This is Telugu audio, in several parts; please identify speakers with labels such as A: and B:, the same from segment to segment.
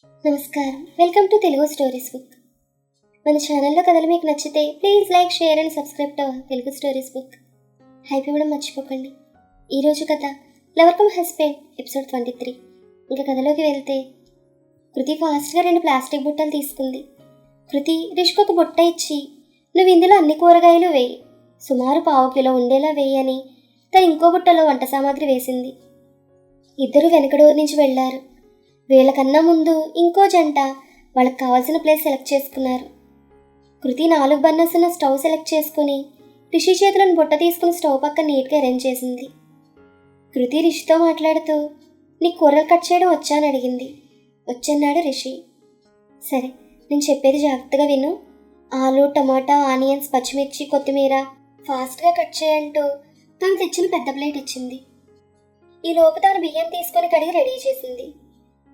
A: నమస్కారం, welcome to Telugu stories book. మన ఛానల్లో కథలు మీకు నచ్చితే please like, share and subscribe to Telugu stories book. Hype ఇవ్వడం మర్చిపోకండి. ఈరోజు కథ లవర్ కమ్ హస్బెండ్ ఎపిసోడ్ 23. ఇంకా కథలోకి వెళ్తే, కృతి ఫాస్ట్గా 2 ప్లాస్టిక్ బుట్టలు తీసుకుంది. కృతి రిష్కు ఒక బుట్ట ఇచ్చి, నువ్వు ఇందులో అన్ని కూరగాయలు వేయి, సుమారు 1/2 కిలో ఉండేలా వేయని తను ఇంకో బుట్టలో వంట సామాగ్రి వేసింది. ఇద్దరు వెనక డోర్ నుంచి వెళ్లారు. వీళ్ళకన్నా ముందు ఇంకో జంట వాళ్ళకి కావాల్సిన ప్లేస్ సెలెక్ట్ చేసుకున్నారు. కృతి 4 బర్నర్స్ ఉన్న స్టవ్ సెలెక్ట్ చేసుకుని రిషి చేతులను బుట్ట తీసుకుని స్టవ్ పక్కన నీట్గా అరేంజ్ చేసింది. కృతి రిషితో మాట్లాడుతూ, నీకు కూరలు కట్ చేయడం వచ్చా అని అడిగింది. వచ్చన్నాడు రిషి. సరే, నేను చెప్పేది జాగ్రత్తగా విను. ఆలు, టమాటా, ఆనియన్స్, పచ్చిమిర్చి, కొత్తిమీర ఫాస్ట్గా కట్ చేయంటూ తను తెచ్చిన పెద్ద ప్లేట్ ఇచ్చింది. ఈ లోపు తాను బియ్యం తీసుకొని కడిగి రెడీ చేసింది.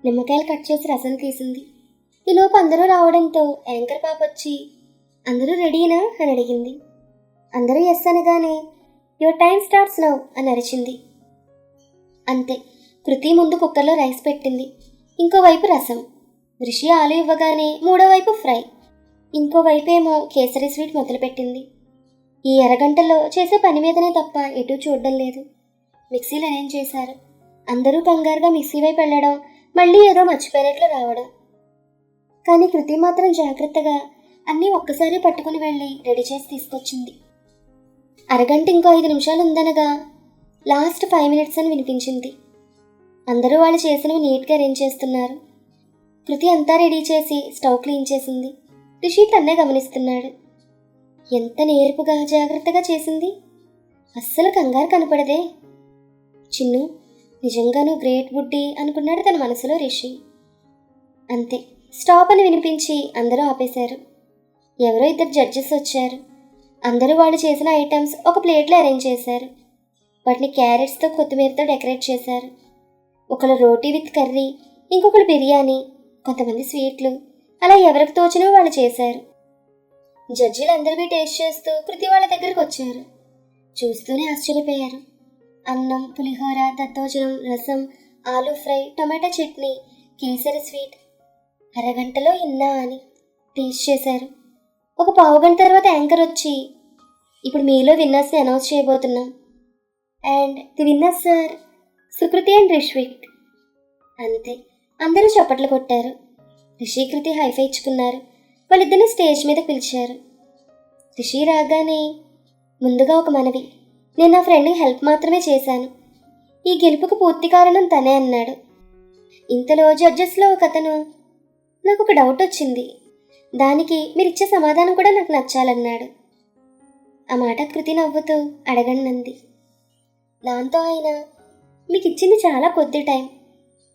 A: నిమ్మకాయలు కట్ చేసి రసం తీసింది. ఈలోపు అందరూ రావడంతో యాంకర్ పాప వచ్చి, అందరూ రెడీనా అని అడిగింది. అందరూ ఎస్ అనగానే, యువర్ టైం స్టార్ట్స్ నౌ అని అరిచింది. అంతే, కృతి ముందు కుక్కర్లో రైస్ పెట్టింది. ఇంకోవైపు రసం. రిషి ఆలు ఇవ్వగానే మూడో వైపు ఫ్రై. ఇంకోవైపు ఏమో కేసరి స్వీట్ మొదలుపెట్టింది. ఈ అరగంటలో చేసే పని మీదనే తప్ప ఎటూ చూడడం లేదు. మిక్సీలు అరేంజ్ చేశారు. అందరూ కంగారుగా మిక్సీ వైపు వెళ్ళడం, మళ్ళీ ఏదో మర్చిపోయినట్లు రావడం. కానీ కృతి మాత్రం జాగ్రత్తగా అన్నీ ఒక్కసారి పట్టుకుని వెళ్ళి రెడీ చేసి తీసుకొచ్చింది. అరగంట ఇంకో 5 నిమిషాలు ఉందనగా లాస్ట్ 5 minutes అని వినిపించింది. అందరూ వాళ్ళు చేసినవి నీట్గా అరేంజ్ చేస్తున్నారు. కృతి అంతా రెడీ చేసి స్టవ్ క్లీన్ చేసింది. రిషి తన్నే గమనిస్తున్నాడు. ఎంత నేర్పుగా జాగ్రత్తగా చేసింది. అస్సలు కంగారు కనపడదే. చిన్ను, నిజంగానూ గ్రేట్ బుడ్డి అనుకున్నాడు తన మనసులో రిషి. అంతే, స్టాప్ అని వినిపించి అందరూ ఆపేశారు. ఎవరో 2 జడ్జెస్ వచ్చారు. అందరూ వాళ్ళు చేసిన ఐటమ్స్ ఒక ప్లేట్లో అరేంజ్ చేశారు. వాటిని క్యారెట్స్తో, కొత్తిమీరతో డెకరేట్ చేశారు. ఒకరు రోటీ విత్ కర్రీ, ఇంకొకరు బిర్యానీ, కొంతమంది స్వీట్లు, అలా ఎవరికి తోచినవి వాళ్ళు చేశారు. జడ్జీలు అందరివి టేస్ట్ చేస్తూ కృతి వాళ్ళ దగ్గరకు వచ్చారు. చూస్తూనే ఆశ్చర్యపోయారు. అన్నం, పులిహోర, దద్దోజనం, రసం, ఆలూ ఫ్రై, టమాటా చట్నీ, కేసరి స్వీట్ అరగంటలో ఇన్నా అని టేస్ట్ చేశారు. ఒక 1/2 గంట తర్వాత యాంకర్ వచ్చి, ఇప్పుడు మీలో విన్నర్స్ని అనౌన్స్ చేయబోతున్నాం. And the winners sir Sukriti and Rishvik. అంతే, అందరూ చప్పట్లు కొట్టారు. రిషి, కృతి హైఫై ఇచ్చుకున్నారు. వాళ్ళిద్దరిని స్టేజ్ మీద పిలిచారు. రిషి రాగానే, ముందుగా ఒక మనవి, నేను నా ఫ్రెండ్కి హెల్ప్ మాత్రమే చేశాను. ఈ గెలుపుకు పూర్తి కారణం తనే అన్నాడు. ఇంతలో జడ్జెస్లో ఒక అతను, నాకు ఒక డౌట్ వచ్చింది, దానికి మీరిచ్చే సమాధానం కూడా నాకు నచ్చాలన్నాడు. ఆ మాట కృతి నవ్వుతూ అడగండి. దాంతో ఆయన, మీకు ఇచ్చింది చాలా కొద్ది టైం,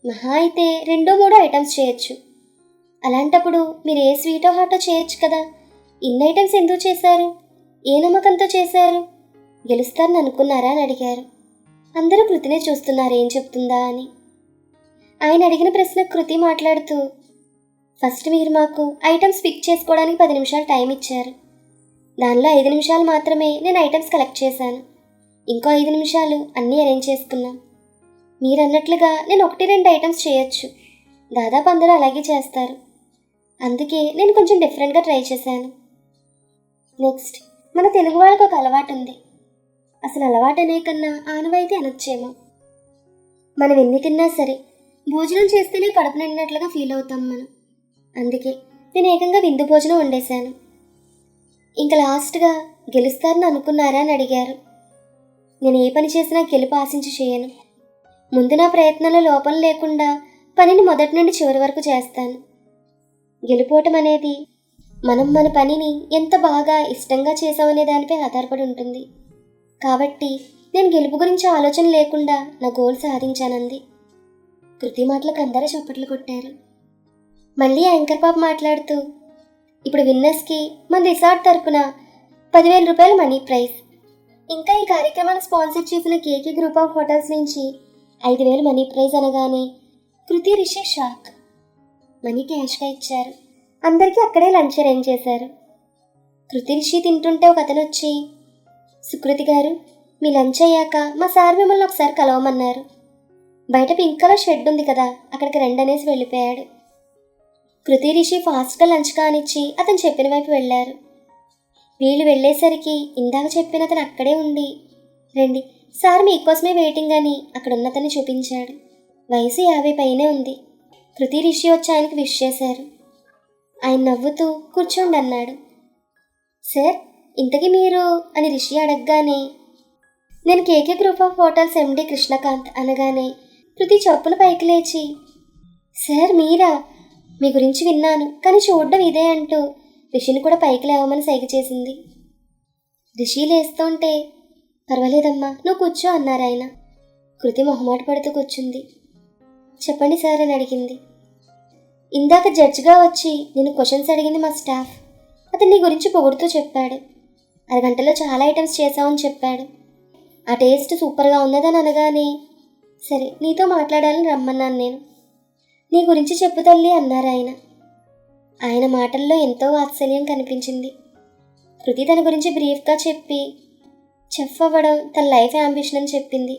A: మహా అయితే 2-3 ఐటమ్స్ చేయొచ్చు. అలాంటప్పుడు మీరు ఏ స్వీటో హాటో చేయొచ్చు కదా. ఇన్ని ఐటమ్స్ ఎందుకు చేశారు? ఏ నమ్మకంతో చేశారు? గెలుస్తారని అనుకున్నారా అని అడిగారు. అందరూ కృతినే చూస్తున్నారు ఏం చెప్తుందా అని. ఆయన అడిగిన ప్రశ్న కృతి మాట్లాడుతూ, ఫస్ట్ మీరు మాకు ఐటమ్స్ పిక్ చేసుకోవడానికి 10 నిమిషాలు టైం ఇచ్చారు. దానిలో 5 నిమిషాలు మాత్రమే నేను ఐటమ్స్ కలెక్ట్ చేశాను. ఇంకో 5 నిమిషాలు అన్నీ అరేంజ్ చేసుకున్నాం. మీరు అన్నట్లుగా నేను 1-2 ఐటమ్స్ చేయొచ్చు. దాదాపు అందరూ అలాగే చేస్తారు. అందుకే నేను కొంచెం డిఫరెంట్గా ట్రై చేశాను. నెక్స్ట్, మన తెలుగు వాళ్ళకి ఒక అలవాటు ఉంది. అసలు అలవాటు అనే కన్నా ఆనవాయితీ అనొచ్చేమో. మనం ఎన్ని తిన్నా సరే భోజనం చేస్తేనే కడుపు నిండినట్లుగా ఫీల్ అవుతాం మనం. అందుకే నేను ఏకంగా విందు భోజనం వండేశాను. ఇంకా లాస్ట్గా గెలుస్తారని అనుకున్నారా అని అడిగారు. నేను ఏ పని చేసినా గెలుపు ఆశించి చేయను. ముందు నా ప్రయత్నంలో లోపం లేకుండా పనిని మొదటి నుండి చివరి వరకు చేస్తాను. గెలుపోవటం అనేది మనం మన పనిని ఎంత బాగా ఇష్టంగా చేసామనే దానిపై ఆధారపడి ఉంటుంది. కాబట్టి నేను గెలుపు గురించి ఆలోచన లేకుండా నా గోల్ సాధించానంది. కృతి మాటలకు అందరూ చప్పట్లు కొట్టారు. మళ్ళీ యాంకర్ పాప మాట్లాడుతూ, ఇప్పుడు విన్నర్స్కి మన రిసార్ట్ తరపున 10,000 రూపాయల మనీ ప్రైజ్, ఇంకా ఈ కార్యక్రమాన్ని స్పాన్సర్ చేసిన కేకే గ్రూప్ ఆఫ్ హోటల్స్ నుంచి 5,000 మనీ ప్రైజ్ అనగానే కృతి, రిషి షాక్. మనీ క్యాష్గా ఇచ్చారు. అందరికీ అక్కడే లంచ్ అరేంజ్ చేశారు. కృతి, రిషి తింటుంటే ఒక అతను వచ్చి, సుకృతి గారు, మీ లంచ్ అయ్యాక మా సార్ మిమ్మల్ని ఒకసారి కలవమన్నారు. బయట పింక్ కలర్ షెడ్ ఉంది కదా, అక్కడికి రండి అనేసి వెళ్ళిపోయాడు. కృతి రిషి ఫాస్ట్గా లంచ్ కానిచ్చి అతను చెప్పిన వైపు వెళ్ళారు. వీళ్ళు వెళ్ళేసరికి ఇందాక చెప్పిన అతను అక్కడే ఉండి, రండి సార్ మీకోసమే వెయిటింగ్ అని అక్కడున్న అతన్ని చూపించాడు. వయసు 50 పైనే ఉంది. కృతి రిషి వచ్చి ఆయనకు విష్ చేశారు. ఆయన నవ్వుతూ కూర్చోండి అన్నాడు. సార్ ఇంతకీ మీరు అని రిషి అడగగానే, నేను కేకే గ్రూప్ ఆఫ్ హోటల్స్ ఎండి కృష్ణకాంత్ అనగానే కృతి చొప్పున పైకి లేచి, సార్ మీరా, మీ గురించి విన్నాను కానీ చూడడం ఇదే అంటూ రిషిని కూడా పైకి లేవమని సైగ చేసింది. రిషి లేస్తుంటే, పర్వాలేదమ్మా నువ్వు కూర్చో అన్నారు ఆయన. కృతి మొహమాట పడుతూ కూర్చుంది. చెప్పండి సార్ అని అడిగింది. ఇందాక జడ్జిగా వచ్చి నేను క్వశ్చన్స్ అడిగింది మా స్టాఫ్. అతను నీ గురించి పొగుడుతూ చెప్పాడు. అరగంటలో చాలా ఐటమ్స్ చేసామని చెప్పాడు. ఆ టేస్ట్ సూపర్గా ఉన్నదని అనగానే, సరే నీతో మాట్లాడాలని రమ్మన్నాను నేను. నీ గురించి చెప్పు తల్లి అన్నారు ఆయన. ఆయన మాటల్లో ఎంతో వాత్సల్యం కనిపించింది. కృతి తన గురించి బ్రీఫ్గా చెప్పి చెఫ్ అవ్వడం తన లైఫ్ యాంబిషన్ అని చెప్పింది.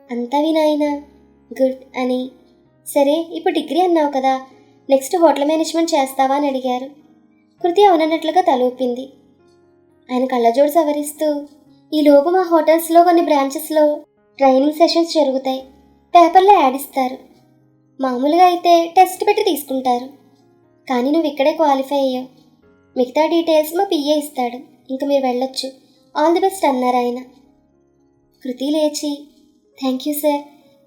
A: అంతా వినాయన గుడ్ అని, సరే ఇప్పుడు డిగ్రీ అన్నావు కదా, నెక్స్ట్ హోటల్ మేనేజ్మెంట్ చేస్తావా అని అడిగారు. కృతి అవునన్నట్లుగా తలూపింది. ఆయన కళ్ళజోడు సవరిస్తూ, ఈలోపు మా హోటల్స్లో కొన్ని బ్రాంచెస్లో ట్రైనింగ్ సెషన్స్ జరుగుతాయి. పేపర్లో యాడ్ ఇస్తారు. మామూలుగా అయితే టెస్ట్ పెట్టి తీసుకుంటారు. కానీ నువ్వు ఇక్కడే క్వాలిఫై అయ్యావు. మిగతా డీటెయిల్స్ మా పిఏ ఇస్తాడు. ఇంక మీరు వెళ్ళొచ్చు. ఆల్ ది బెస్ట్ అన్నారు ఆయన. కృతి లేచి, థ్యాంక్ యూ సార్,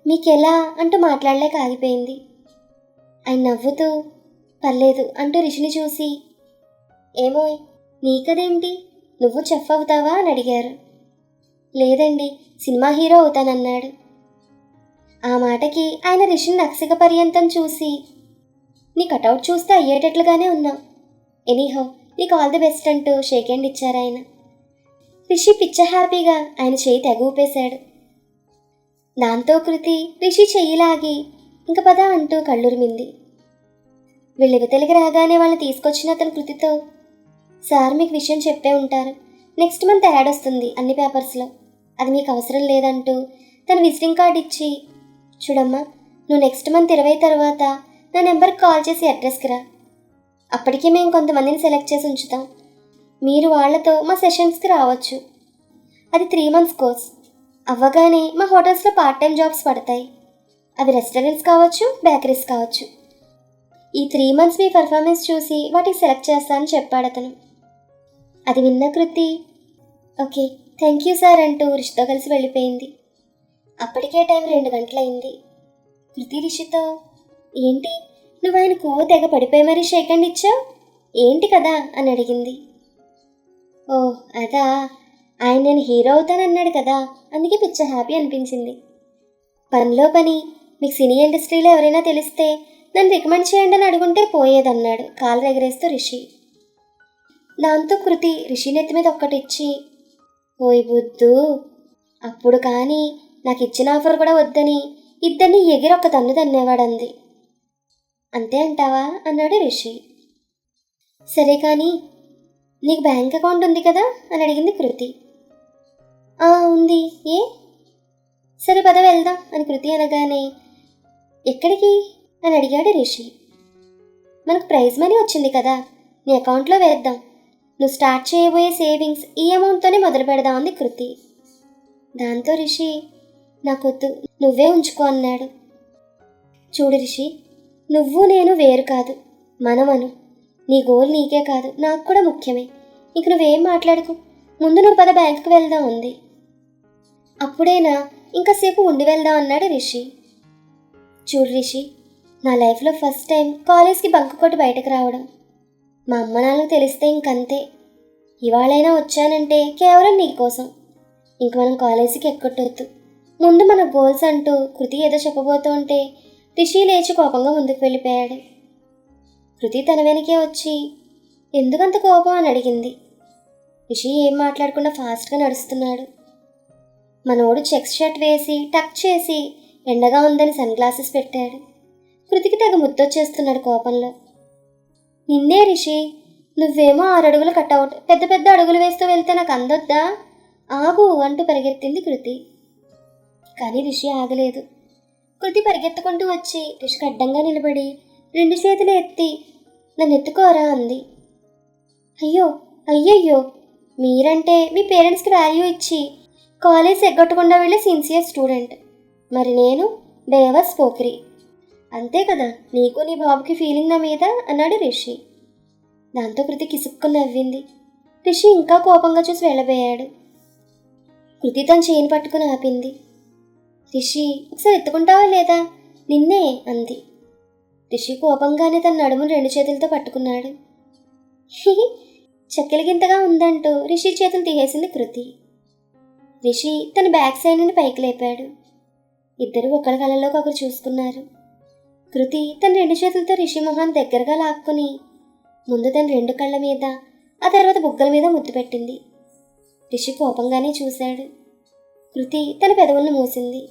A: మీకెలా అంటూ మాట్లాడలేక ఆగిపోయింది. ఆయన నవ్వుతూ, పర్లేదు అంటూ రిషిని చూసి, ఏమో నీకదేంటి, నువ్వు చెఫ్ అవుతావా అని అడిగారు. లేదండి సినిమా హీరో అవుతానన్నాడు. ఆ మాటకి ఆయన రిషిని నక్సిక పర్యంతం చూసి, నీ కటౌట్ చూస్తే అయ్యేటట్లుగానే ఉన్నావు. ఎనీహౌ నీకు ఆల్ ది బెస్ట్ అంటూ షేక్ హ్యాండ్ ఇచ్చారు ఆయన. రిషి పిచ్చ హ్యాపీగా ఆయన చేయి తెగ ఊపేశాడు. దాంతో కృతి రిషి చెయ్యిలాగి ఇంక పద అంటూ కళ్ళురిమింది. వీళ్ళివతలికి రాగానే వాళ్ళని తీసుకొచ్చిన అతను కృతితో, సార్ మీకు విషయం చెప్పే ఉంటారు, నెక్స్ట్ మంత్ యాడ్ వస్తుంది అన్ని పేపర్స్లో, అది మీకు అవసరం లేదంటూ తన విజిటింగ్ కార్డ్ ఇచ్చి, చూడమ్మా నువ్వు నెక్స్ట్ మంత్ 20 తర్వాత నా నెంబర్కి కాల్ చేసి అడ్రస్కి రా. అప్పటికే మేము కొంతమందిని సెలెక్ట్ చేసి ఉంచుతాం. మీరు వాళ్లతో మా సెషన్స్కి రావచ్చు. అది 3 months కోర్స్. అవ్వగానే మా హోటల్స్లో పార్ట్ టైం జాబ్స్ పడతాయి. అవి రెస్టారెంట్స్ కావచ్చు, బేకరీస్ కావచ్చు. ఈ 3 months మీ పర్ఫార్మెన్స్ చూసి వాటికి సెలెక్ట్ చేస్తానని చెప్పాడు అతను. అది విన్న కృతి, ఓకే థ్యాంక్ యూ సార్ అంటూ రిషితో కలిసి వెళ్ళిపోయింది. అప్పటికే టైం 2 గంటలైంది. కృతి రిషితో, ఏంటి నువ్వు ఆయన కొవ్వు తెగ పడిపోయి మరీ షేక్ హ్యాండ్ ఇచ్చావు, ఏంటి కదా అని అడిగింది. ఓ అదా, ఆయన నేను హీరో అవుతానన్నాడు కదా, అందుకే పిచ్చ హ్యాపీ అనిపించింది. పనిలో పని మీకు సినీ ఇండస్ట్రీలో ఎవరైనా తెలిస్తే నన్ను రికమెండ్ చేయండి అని అడుగుంటే పోయేదన్నాడు కాలు ఎగరేస్తూ రిషి. దాంతో కృతి రిషి నెత్తి మీద ఒక్కటిచ్చి, ఓయ్ బుద్ధు, అప్పుడు కానీ నాకు ఇచ్చిన ఆఫర్ కూడా వద్దని ఇద్దరిని ఎగిరి ఒక తన్ను తన్నేవాడంది. అంతే అంటావా అన్నాడు రిషి. సరే కానీ నీకు బ్యాంక్ అకౌంట్ ఉంది కదా అని అడిగింది కృతి. ఉంది, ఏ? సరే పద వెళ్దాం అని కృతి అనగానే, ఎక్కడికి అని అడిగాడు రిషి. మనకు ప్రైజ్ మనీ వచ్చింది కదా, నీ అకౌంట్లో వేద్దాం. నువ్వు స్టార్ట్ చేయబోయే సేవింగ్స్ ఈ అమౌంట్తోనే మొదలు పెడదాం అంది కృతి. దాంతో రిషి, నాకొద్దు నువ్వే ఉంచుకో అన్నాడు. చూడు రిషి, నువ్వు నేను వేరు కాదు, మనమను. నీ గోల్ నీకే కాదు నాకు కూడా ముఖ్యమే. ఇంక నువ్వేం మాట్లాడుకో, ముందు నువ్వు పద బ్యాంకుకి వెళ్దాం అంది. అప్పుడేనా ఇంకాసేపు ఉండి వెళ్దాం అన్నాడు రిషి. చూడు రిషి, నా లైఫ్లో ఫస్ట్ టైం కాలేజ్కి బంక్ కొట్టి బయటకు రావడం. మా అమ్మ నాన్నకు తెలిస్తే ఇంకంతే. ఇవాళైనా వచ్చానంటే కేవలం నీకోసం. ఇంక మనం కాలేజీకి ఎక్కొట్టొద్దు. ముందు మన గోల్స్ అంటూ కృతి ఏదో చెప్పబోతూ ఉంటే రిషి లేచి కోపంగా ముందుకు వెళ్ళిపోయాడు. కృతి తన వెనకే వచ్చి, ఎందుకంత కోపం అని అడిగింది. రిషి ఏం మాట్లాడకుండా ఫాస్ట్గా నడుస్తున్నాడు. మనోడు చెక్స్ షర్ట్ వేసి టక్ చేసి ఎండగా ఉందని సన్ గ్లాసెస్ పెట్టాడు. కృతికి తెగ ముద్దొచ్చేస్తున్నాడు కోపంలో. నిన్నే రిషి, నువ్వేమో 6 అడుగులు కట్అవుట్, పెద్ద పెద్ద అడుగులు వేస్తూ వెళ్తే నాకు అందొద్దా, ఆగు అంటూ పరిగెత్తింది కృతి. కానీ రిషి ఆగలేదు. కృతి పరిగెత్తుకుంటూ వచ్చి రిషికి అడ్డంగా నిలబడి, 2 చేతులు ఎత్తి నన్ను ఎత్తుకోరా అంది. అయ్యో అయ్యయ్యో, మీరంటే మీ పేరెంట్స్కి వాల్యూ ఇచ్చి కాలేజ్ ఎగ్గొట్టకుండా వెళ్ళే సిన్సియర్ స్టూడెంట్, మరి నేను బేవర్స్ పోకిరి. అంతే కదా నీకు నీ బాబుకి ఫీలింగ్ నా మీద అన్నాడు రిషి. దాంతో కృతి కిసుక్కుని నవ్వింది. రిషి ఇంకా కోపంగా చూసి వెళ్ళబోయాడు. కృతి తన చేయిని పట్టుకుని ఆపింది. రిషి, ఒకసారి ఎత్తుకుంటావా లేదా, నిన్నే అంది. రిషి కోపంగానే తన నడుమును 2 చేతులతో పట్టుకున్నాడు. చక్కెలగింతగా ఉందంటూ రిషి చేతులు తీసేసింది కృతి. రిషి తన బ్యాక్ సైడ్ నుండి పైకి లేపాడు. ఇద్దరు ఒకరి కళ్ళలోకి ఒకరు చూసుకున్నారు. కృతి తన 2 చేతులతో రిషి మొహాన్ని దగ్గరగా లాక్కుని ముందు తన 2 కళ్ళ మీద, ఆ తర్వాత బుగ్గల మీద ముద్దు పెట్టింది. రిషి కోపంగానే చూశాడు. కృతి తన పెదవులను మూసింది.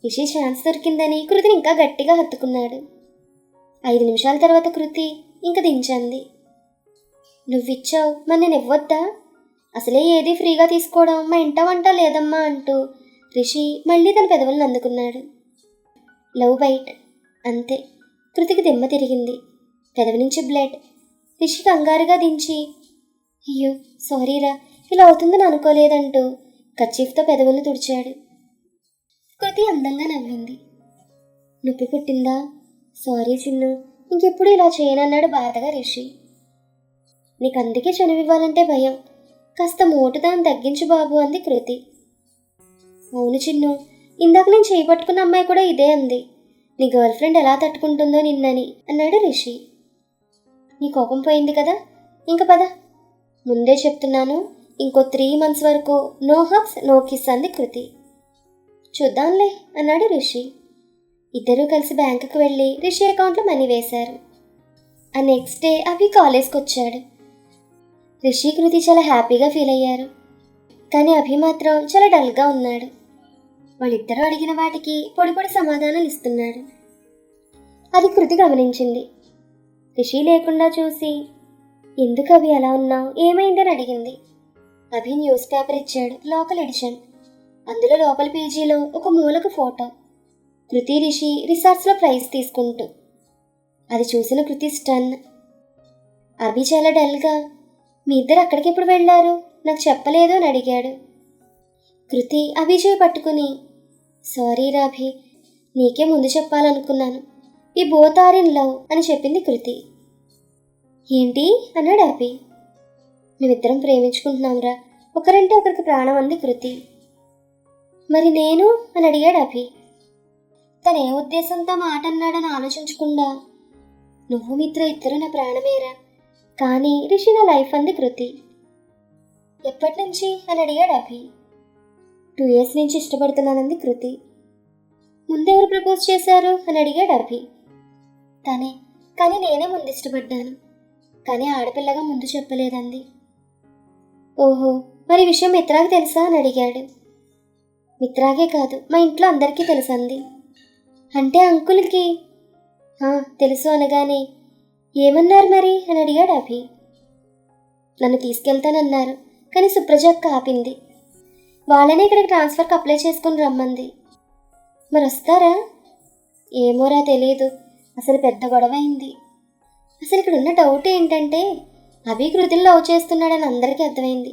A: రిషి ఛాన్స్ దొరికిందని కృతిని ఇంకా గట్టిగా హత్తుకున్నాడు. 5 నిమిషాల తర్వాత కృతి ఇంక దించంది. నువ్విచ్చావు, మరి నేను ఇవ్వొద్దా? అసలే ఏది ఫ్రీగా తీసుకోవడం మా ఇంట వంట లేదమ్మా అంటూ రిషి మళ్ళీ తన పెదవులను అందుకున్నాడు. లవ్ బైట్ అంతే. కృతికి దిమ్మ తిరిగింది. పెదవి నుంచి బ్లడ్. రిషి కంగారుగా దించి, అయ్యో సారీరా, ఇలా అవుతుందని అనుకోలేదంటూ కర్చీఫ్తో పెదవులను తుడిచాడు. కృతి అందంగా నవ్వింది. నొప్పి పుట్టిందా? సారీ చిన్ను, ఇంకెప్పుడు ఇలా చేయనన్నాడు బాధగా రిషి. నీకు అందుకే చనువివ్వాలంటే భయం, కాస్త మోటుదాన్ని తగ్గించు బాబు అంది కృతి. అవును చిన్ను, ఇందాక నేను చేయి పట్టుకున్న అమ్మాయి కూడా ఇదే అంది. నీ గర్ల్ ఫ్రెండ్ ఎలా తట్టుకుంటుందో నిన్నని అన్నాడు రిషి. నీ కోపం పోయింది కదా, ఇంక పద. ముందే చెప్తున్నాను, ఇంకో 3 months వరకు నో హగ్స్ నో కిస్ అంది కృతి. చూద్దాంలే అన్నాడు రిషి. ఇద్దరూ కలిసి బ్యాంకుకు వెళ్ళి రిషి అకౌంట్లో మనీ వేశారు. ఆ నెక్స్ట్ డే అభి కాలేజ్కి వచ్చాడు. రిషి కృతి చాలా హ్యాపీగా ఫీల్ అయ్యారు. కానీ అభి మాత్రం చాలా డల్గా ఉన్నాడు. వాళ్ళిద్దరూ అడిగిన వాటికి పొడి పొడి సమాధానాలు ఇస్తున్నాడు. అది కృతి గమనించింది. రిషి లేకుండా చూసి, ఎందుకు అభి అలా ఉన్నావు, ఏమైందని అడిగింది. అభి న్యూస్ పేపర్ ఇచ్చాడు, లోకల్ ఎడిషన్. అందులో లోపల పేజీలో ఒక మూలకు ఫోటో, కృతి రిషి రిసార్ట్స్లో ప్రైజ్ తీసుకుంటూ. అది చూసిన కృతి స్టన్. అభి చాలా డల్గా, మీ ఇద్దరు అక్కడికి ఎప్పుడు వెళ్ళారు, నాకు చెప్పలేదు అని అడిగాడు. కృతి అభిజయ్ పట్టుకుని, సారీ రాభి, నీకే ముందు చెప్పాలనుకున్నాను, ఈ బోత్ ఆర్ ఇన్ లవ్ అని చెప్పింది కృతి. ఏంటి అన్నాడు అభి. మేమిద్దరం ప్రేమించుకుంటున్నాంరా, ఒకరంటే ఒకరికి ప్రాణం అంది కృతి. మరి నేను అని అడిగాడు అభి. తను ఏ ఉద్దేశంతో మాట అన్నాడని ఆలోచించకుండా, నువ్వు మిత్ర ఇద్దరు నా ప్రాణమేరా, కానీ రిషి నా లైఫ్ అంది కృతి. ఎప్పటి నుంచి అని అడిగాడు అభి. 2 years నుంచి ఇష్టపడుతున్నానంది కృతి. ముందెవరు ప్రపోజ్ చేశారు అని అడిగాడు అభి. తనే, కానీ నేనే ముందు ఇష్టపడ్డాను, కానీ ఆడపిల్లగా ముందు చెప్పలేదంది. ఓహో, మరి విషయం మిత్రాకి తెలుసా అని అడిగాడు. మిత్రాగే కాదు, మా ఇంట్లో అందరికీ తెలుసంది. అంటే అంకుల్కి తెలుసు అనగానే, ఏమన్నారు మరి అని అడిగాడు అభి. నన్ను తీసుకెళ్తానన్నారు, కానీ సుప్రజక్క ఆపింది. వాళ్ళనే ఇక్కడికి ట్రాన్స్ఫర్కి అప్లై చేసుకుని రమ్మంది. మరి వస్తారా? ఏమోరా తెలీదు, అసలు పెద్ద గొడవ అయింది. అసలు ఇక్కడ ఉన్న డౌట్ ఏంటంటే అభి కృతిని లవ్ చేస్తున్నాడని అందరికీ అర్థమైంది.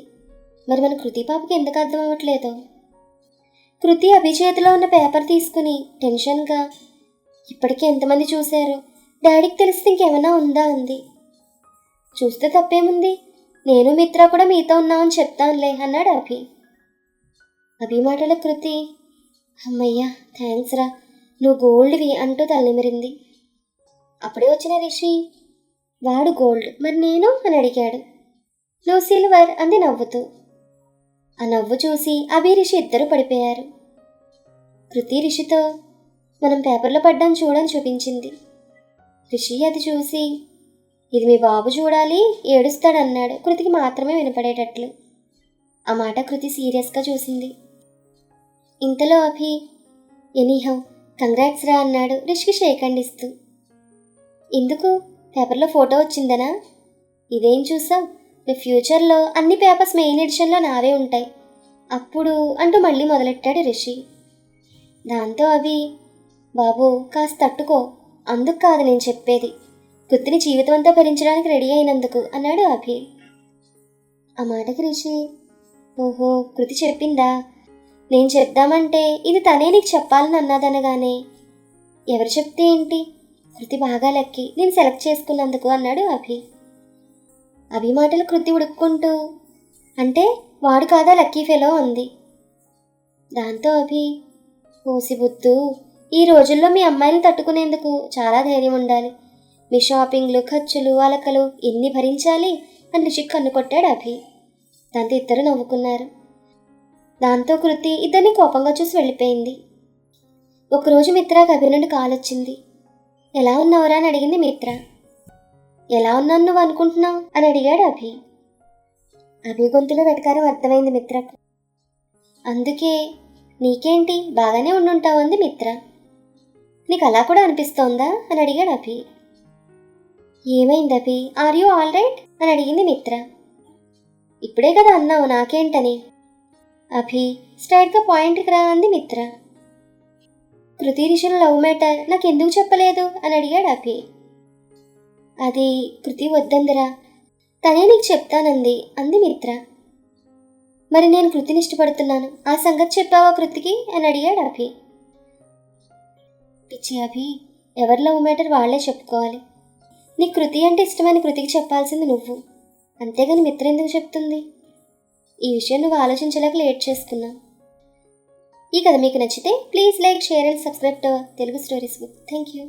A: మరి మన కృతి పాపకి ఎందుకు అర్థం అవ్వట్లేదు? కృతి అభి చేతిలో ఉన్న పేపర్ తీసుకుని టెన్షన్గా, ఇప్పటికీ ఎంతమంది చూశారు, డాడీకి తెలిస్తే ఇంకేమైనా ఉందా అంది. చూస్తే తప్పేముంది, నేను మిత్ర కూడా మీతో ఉన్నామని చెప్తానులే అన్నాడు అభి. అభి మాటల కృతి, అమ్మయ్యా థ్యాంక్స్ రా, నువ్వు గోల్డ్వి అంటూ తలనిమిరింది. అప్పుడే వచ్చిన రిషి, వాడు గోల్డ్ మరి నేను అని అడిగాడు. నువ్వు సిల్వర్ అంది నవ్వుతూ. ఆ నవ్వు చూసి అభి రిషి ఇద్దరు పడిపోయారు. కృతి రిషితో, మనం పేపర్లో పడ్డాం చూడని చూపించింది. రిషి అది చూసి, ఇది మీ బాబు చూడాలి ఏడుస్తాడన్నాడు, కృతికి మాత్రమే వినపడేటట్లు. ఆ మాట కృతి సీరియస్గా చూసింది. ఇంతలో అభి, ఎనీహౌ కంగ్రాట్స్ రా అన్నాడు రిషికి షేక్ హ్యాండ్ ఇస్తూ. ఎందుకు, పేపర్లో ఫోటో వచ్చిందనా? ఇదేం చూసావు, నీ ఫ్యూచర్లో అన్ని పేపర్స్ మెయిన్ ఎడిషన్లో నావే ఉంటాయి అప్పుడు అంటూ మళ్ళీ మొదలెట్టాడు రిషి. దాంతో అభి, బాబు కాస్త తట్టుకో, అందుకు కాదు నేను చెప్పేది, కృతిని జీవితం అంతా భరించడానికి రెడీ అయినందుకు అన్నాడు అభి. ఆ మాటకి రిషి, ఓహో కృతి చెప్పిందా, నేను చెప్దామంటే ఇది తనే నీకు చెప్పాలని అన్నదనగానే, ఎవరు చెప్తే ఏంటి, కృతి బాగా లక్కీ నేను సెలెక్ట్ చేసుకున్నందుకు అన్నాడు అభి. అభి మాటలు కృతి ఉడుక్కుంటూ, అంటే వాడు కాదా లక్కీ ఫెలో అంది. దాంతో అభి, ఓసి బుద్ధు, ఈ రోజుల్లో మీ అమ్మాయిని తట్టుకునేందుకు చాలా ధైర్యం ఉండాలి, మీ షాపింగ్లు ఖర్చులు అలకలు ఎన్ని భరించాలి అని రిషిక్ కన్ను కొట్టాడు అభి. దాంతో ఇద్దరు నవ్వుకున్నారు. దాంతో కృతి ఇద్దరిని కోపంగా చూసి వెళ్ళిపోయింది. ఒకరోజు మిత్రాకి అభి నుండి కాల్ వచ్చింది. ఎలా ఉన్నావురా అని అడిగింది మిత్ర. ఎలా ఉన్నాను నువ్వు అనుకుంటున్నావు అని అడిగాడు అభి. అభి గొంతులో వెటకారం అర్థమైంది మిత్రకు. అందుకే నీకేంటి బాగానే ఉండుంటావు అంది మిత్ర. నీకు అలా కూడా అనిపిస్తోందా అని అడిగాడు అభి. ఏమైంది అభి, ఆర్ యూ ఆల్ రైట్ అని అడిగింది మిత్ర. ఇప్పుడే కదా అన్నావు నాకేంటని. అభి స్ట్రైట్గా పాయింట్కి రా అంది మిత్ర. కృతి రిషుల లవ్ మ్యాటర్ నాకు ఎందుకు చెప్పలేదు అని అడిగాడు అభి. అది కృతి వద్దందిరా, తనే నీకు చెప్తానంది అంది మిత్ర. మరి నేను కృతిని ఇష్టపడుతున్నాను, ఆ సంగతి చెప్పావా కృతికి అని అడిగాడు అభి. పిచ్చి అభి, ఎవరి లవ్ మ్యాటర్ వాళ్లే చెప్పుకోవాలి. నీకు కృతి అంటే ఇష్టమని కృతికి చెప్పాల్సింది నువ్వు, అంతేగాని మిత్ర ఎందుకు చెప్తుంది. ఈ విషయం నువ్వు ఆలోచించలేక లేట్ చేసుకున్నావు. ఈ కథ మీకు నచ్చితే please like share and subscribe to Telugu stories book. Thank you.